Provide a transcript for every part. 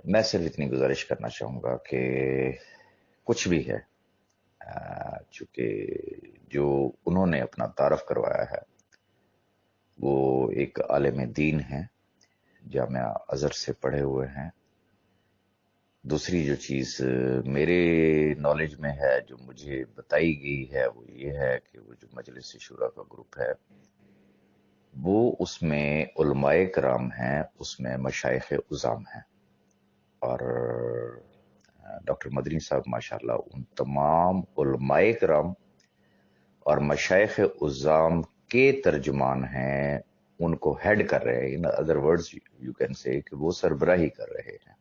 میں صرف اتنی گزارش کرنا چاہوں گا کہ کچھ بھی ہے، چونکہ جو انہوں نے اپنا تعارف کروایا ہے وہ ایک عالم دین ہے، جامعہ ازہر سے پڑھے ہوئے ہیں۔ دوسری جو چیز میرے نالج میں ہے، جو مجھے بتائی گئی ہے، وہ یہ ہے کہ وہ جو مجلس شورا کا گروپ ہے وہ اس میں علماء کرام ہیں، اس میں مشائخ عظام ہیں، اور ڈاکٹر مدنی صاحب ماشاءاللہ ان تمام علماء کرام اور مشائخ عظام کے ترجمان ہیں، ان کو ہیڈ کر رہے ہیں۔ In other words you can say کہ وہ سربراہی کر رہے ہیں۔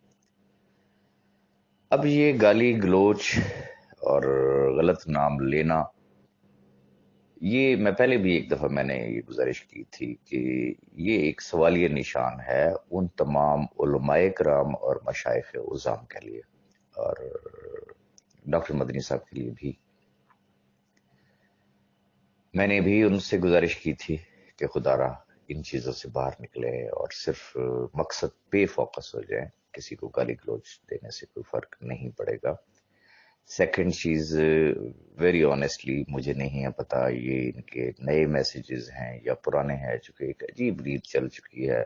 اب یہ گالی گلوچ اور غلط نام لینا، یہ میں پہلے بھی ایک دفعہ میں نے یہ گزارش کی تھی کہ یہ ایک سوالیہ نشان ہے ان تمام علماء کرام اور مشائخ عظام کے لیے، اور ڈاکٹر مدنی صاحب کے لیے بھی۔ میں نے بھی ان سے گزارش کی تھی کہ خدا را ان چیزوں سے باہر نکلے اور صرف مقصد پہ فوکس ہو جائیں، کسی کو گالی گلوچ دینے سے کوئی فرق نہیں پڑے گا۔ سیکنڈ چیز، ویری آنیسٹلی مجھے نہیں ہے پتا یہ ان کے نئے میسیجز ہیں یا پرانے ہیں، چونکہ ایک عجیب ریت چل چکی ہے،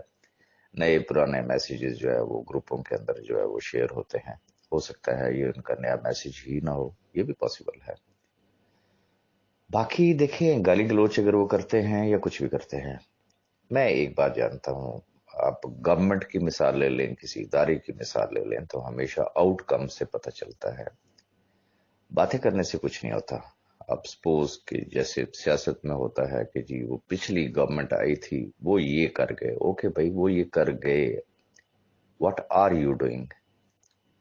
نئے پرانے میسیجز جو ہے وہ گروپوں کے اندر جو ہے وہ شیئر ہوتے ہیں۔ ہو سکتا ہے یہ ان کا نیا میسیج ہی نہ ہو، یہ بھی پاسبل ہے۔ باقی دیکھیں، گالی گلوچ اگر وہ کرتے ہیں یا کچھ بھی کرتے ہیں، میں ایک بات جانتا ہوں، آپ گورنمنٹ کی مثال لے لیں، کسی ادارے کی مثال لے لیں، تو ہمیشہ آؤٹ کم سے پتہ چلتا ہے، باتیں کرنے سے کچھ نہیں ہوتا۔ اب سپوز کہ جیسے سیاست میں ہوتا ہے کہ جی وہ پچھلی گورنمنٹ آئی تھی وہ یہ کر گئے، اوکے بھائی وہ یہ کر گئے، واٹ آر یو ڈوئنگ؟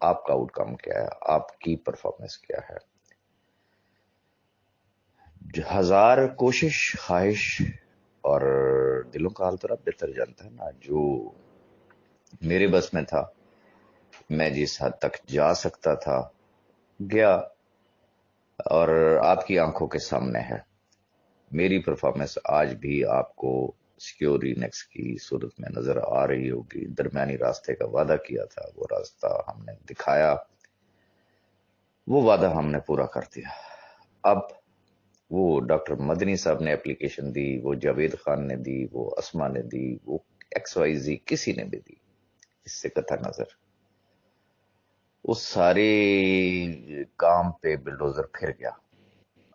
آپ کا آؤٹ کم کیا ہے؟ آپ کی پرفارمنس کیا ہے؟ ہزار کوشش، خواہش اور دلوں کا حال تو رب بہتر جانتا ہے نا۔ جو میرے بس میں تھا، میں جس حد تک جا سکتا تھا گیا، اور آپ کی آنکھوں کے سامنے ہے میری پرفارمنس آج بھی آپ کو سیکیور انیکس کی صورت میں نظر آ رہی ہوگی۔ درمیانی راستے کا وعدہ کیا تھا، وہ راستہ ہم نے دکھایا، وہ وعدہ ہم نے پورا کر دیا۔ اب وہ ڈاکٹر مدنی صاحب نے اپلیکیشن دی، وہ جاوید خان نے دی، وہ اسما نے دی، وہ ایکس وائی زی کسی نے بھی دی، اس سے قطع نظر اس سارے کام پہ بلڈوزر پھر گیا۔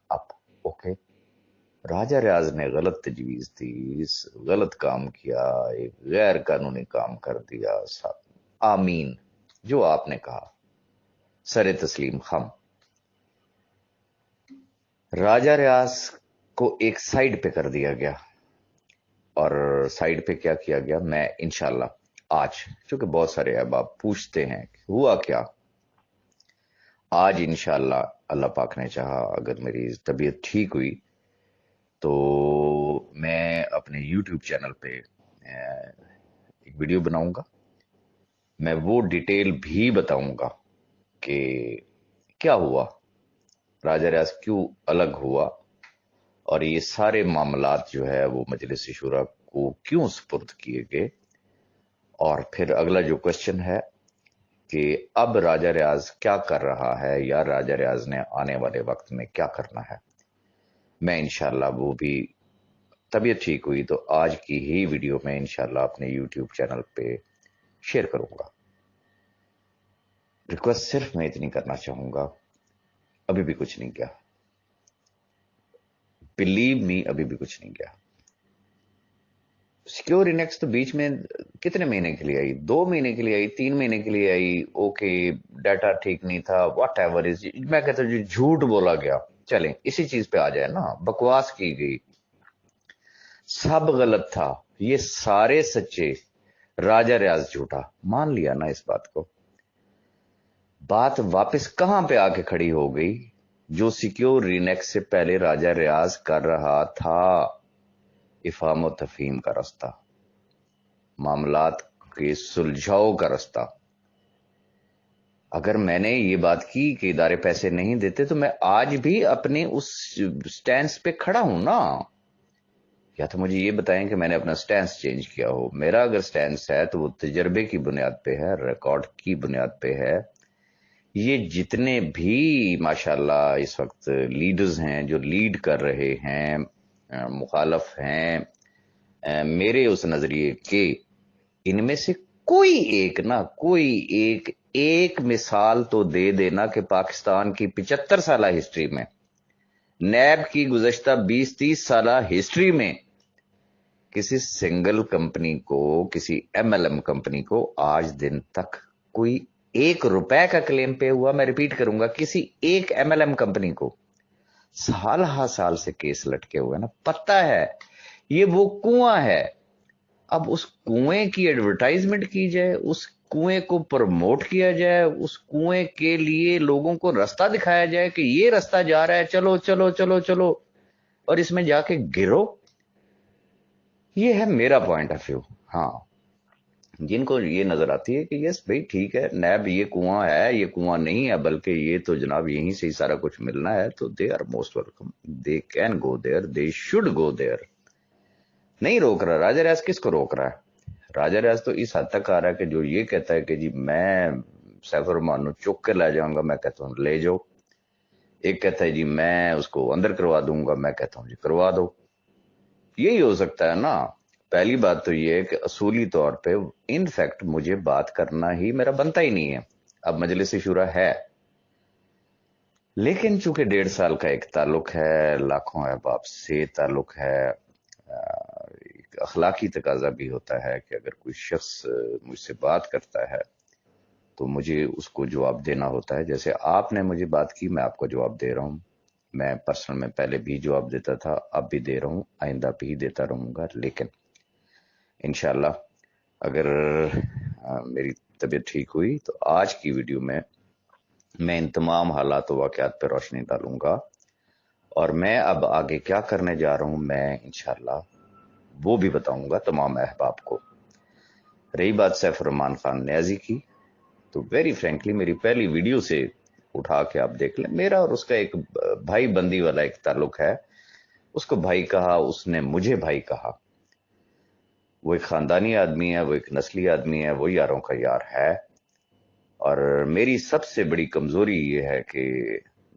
اب اوکے، راجہ ریاض نے غلط تجویز دی، غلط کام کیا، ایک غیر قانونی کام کر دیا، آمین، جو آپ نے کہا سر تسلیم خم۔ راجہ ریاض کو ایک سائیڈ پہ کر دیا گیا، اور سائیڈ پہ کیا کیا گیا، میں انشاءاللہ آج، چونکہ بہت سارے احباب پوچھتے ہیں کہ ہوا کیا، آج انشاءاللہ اللہ پاک نے چاہا اگر میری طبیعت ٹھیک ہوئی تو میں اپنے یوٹیوب چینل پہ ایک ویڈیو بناؤں گا، میں وہ ڈیٹیل بھی بتاؤں گا کہ کیا ہوا، راجہ ریاض کیوں الگ ہوا، اور یہ سارے معاملات جو ہے وہ مجلس شورا کو کیوں سپرد کیے گئے۔ اور پھر اگلا جو کوشچن ہے کہ اب راجہ ریاض کیا کر رہا ہے، یا راجہ ریاض نے آنے والے وقت میں کیا کرنا ہے، میں انشاءاللہ وہ بھی طبیعت ٹھیک ہوئی تو آج کی ہی ویڈیو میں انشاءاللہ اپنے یوٹیوب چینل پہ شیئر کروں گا۔ ریکویسٹ صرف میں اتنی کرنا چاہوں گا، ابھی بھی کچھ نہیں کیا، بلیو می ابھی بھی کچھ نہیں کیا۔ سیکیور انیکس تو بیچ میں کتنے مہینے کے لیے آئی، 2 مہینے کے لیے آئی، 3 مہینے کے لیے آئی، اوکے ڈیٹا ٹھیک نہیں تھا، واٹ ایور از، میں کہتا ہوں جھوٹ بولا گیا، چلیں اسی چیز پہ آ جائے نا، بکواس کی گئی، سب غلط تھا، یہ سارے سچے، راجہ ریاض جھوٹا، مان لیا نا اس بات کو۔ بات واپس کہاں پہ آ کے کھڑی ہو گئی، جو سیکیور انیکس سے پہلے راجہ ریاض کر رہا تھا، افہام و تفہیم کا راستہ، معاملات کے سلجھاؤ کا راستہ۔ اگر میں نے یہ بات کی کہ ادارے پیسے نہیں دیتے تو میں آج بھی اپنے اس سٹینس پہ کھڑا ہوں نا یا تو مجھے یہ بتائیں کہ میں نے اپنا سٹینس چینج کیا ہو. میرا اگر سٹینس ہے تو وہ تجربے کی بنیاد پہ ہے، ریکارڈ کی بنیاد پہ ہے. یہ جتنے بھی ماشاءاللہ اس وقت لیڈرز ہیں جو لیڈ کر رہے ہیں، مخالف ہیں میرے اس نظریے کے، ان میں سے کوئی ایک مثال تو دے دینا کہ پاکستان کی 75 سالہ ہسٹری میں، نیب کی گزشتہ 20-30 سالہ ہسٹری میں کسی سنگل کمپنی کو، کسی ایم ایل ایم کمپنی کو آج دن تک کوئی 1 روپے کا کلیم پے ہوا. میں ریپیٹ کروں گا، کسی ایک ایم ایل ایم کمپنی کو سال ہا سال سے کیس لٹکے ہوئے نا. پتہ ہے یہ وہ کنواں ہے. اب اس کنویں کی ایڈورٹائزمنٹ کی جائے، اس کنویں کو پروموٹ کیا جائے، اس کنویں کے لیے لوگوں کو رستہ دکھایا جائے کہ یہ رستہ جا رہا ہے، چلو چلو چلو چلو، اور اس میں جا کے گرو. یہ ہے میرا پوائنٹ آف ویو. ہاں، جن کو یہ نظر آتی ہے کہ یس بھائی ٹھیک ہے، نیب یہ کنواں ہے، یہ کنواں نہیں ہے بلکہ یہ تو جناب یہیں سے ہی سارا کچھ ملنا ہے، تو they are most welcome, they can go there, they should go there. نہیں روک رہا راجہ ریاض، کس کو روک رہا ہے؟ راجہ ریاض تو اس حد تک آ رہا ہے کہ جو یہ کہتا ہے کہ جی میں سیف الرحمان نو چک کے لے جاؤں گا، میں کہتا ہوں لے جاؤ. ایک کہتا ہے جی میں اس کو اندر کروا دوں گا، میں کہتا ہوں جی کروا دو. یہی ہو سکتا ہے نا. پہلی بات تو یہ ہے کہ اصولی طور پہ ان فیکٹ مجھے بات کرنا ہی میرا بنتا ہی نہیں ہے. اب مجلس شورا ہے، لیکن چونکہ 1.5 سال کا ایک تعلق ہے، لاکھوں احباب سے تعلق ہے، ایک اخلاقی تقاضا بھی ہوتا ہے کہ اگر کوئی شخص مجھ سے بات کرتا ہے تو مجھے اس کو جواب دینا ہوتا ہے. جیسے آپ نے مجھے بات کی، میں آپ کو جواب دے رہا ہوں. میں پرسنل میں پہلے بھی جواب دیتا تھا، اب بھی دے رہا ہوں، آئندہ بھی دیتا رہوں گا. لیکن انشاءاللہ اگر میری طبیعت ٹھیک ہوئی تو آج کی ویڈیو میں ان تمام حالات و واقعات پہ روشنی ڈالوں گا. اور میں اب آگے کیا کرنے جا رہا ہوں، میں انشاءاللہ وہ بھی بتاؤں گا تمام احباب کو. رہی بات سیف الرحمان خان نیازی کی، تو ویری فرینکلی میری پہلی ویڈیو سے اٹھا کے آپ دیکھ لیں، میرا اور اس کا ایک بھائی بندی والا ایک تعلق ہے. اس کو بھائی کہا، اس نے مجھے بھائی کہا. وہ ایک خاندانی آدمی ہے، وہ ایک نسلی آدمی ہے، وہ یاروں کا یار ہے. اور میری سب سے بڑی کمزوری یہ ہے کہ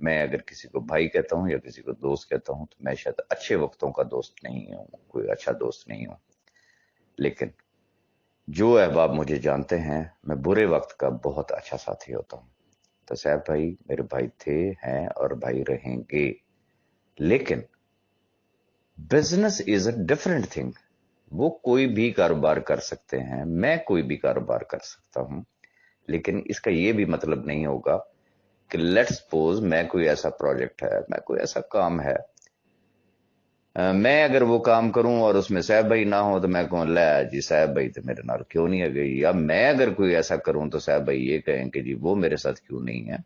میں اگر کسی کو بھائی کہتا ہوں یا کسی کو دوست کہتا ہوں تو میں شاید اچھے وقتوں کا دوست نہیں ہوں، کوئی اچھا دوست نہیں ہوں. لیکن جو احباب مجھے جانتے ہیں، میں برے وقت کا بہت اچھا ساتھی ہوتا ہوں. تو صاحب بھائی میرے بھائی تھے، ہیں اور بھائی رہیں گے. لیکن business is a different thing. وہ کوئی بھی کاروبار کر سکتے ہیں، میں کوئی بھی کاروبار کر سکتا ہوں. لیکن اس کا یہ بھی مطلب نہیں ہوگا کہ لیٹ سپوز میں کوئی ایسا پروجیکٹ ہے، میں کوئی ایسا کام ہے، میں اگر وہ کام کروں اور اس میں صاحب بھائی نہ ہو تو میں کہوں لے جی صاحب بھائی تو میرے نال کیوں نہیں آ گئی. یا میں اگر کوئی ایسا کروں تو صاحب بھائی یہ کہیں کہ جی وہ میرے ساتھ کیوں نہیں ہے،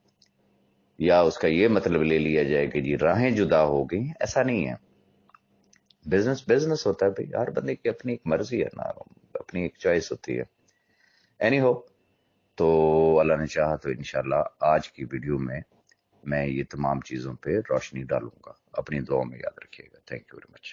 یا اس کا یہ مطلب لے لیا جائے کہ جی راہیں جدا ہو گئی. ایسا نہیں ہے. بزنس ہوتا ہے بھائی، ہر بندے کی اپنی ایک مرضی ہے نا، اپنی ایک چوائس ہوتی ہے. اینی ہو، تو اللہ نے چاہا تو انشاءاللہ آج کی ویڈیو میں یہ تمام چیزوں پہ روشنی ڈالوں گا. اپنی دعاؤں میں یاد رکھیے گا. Thank you very much.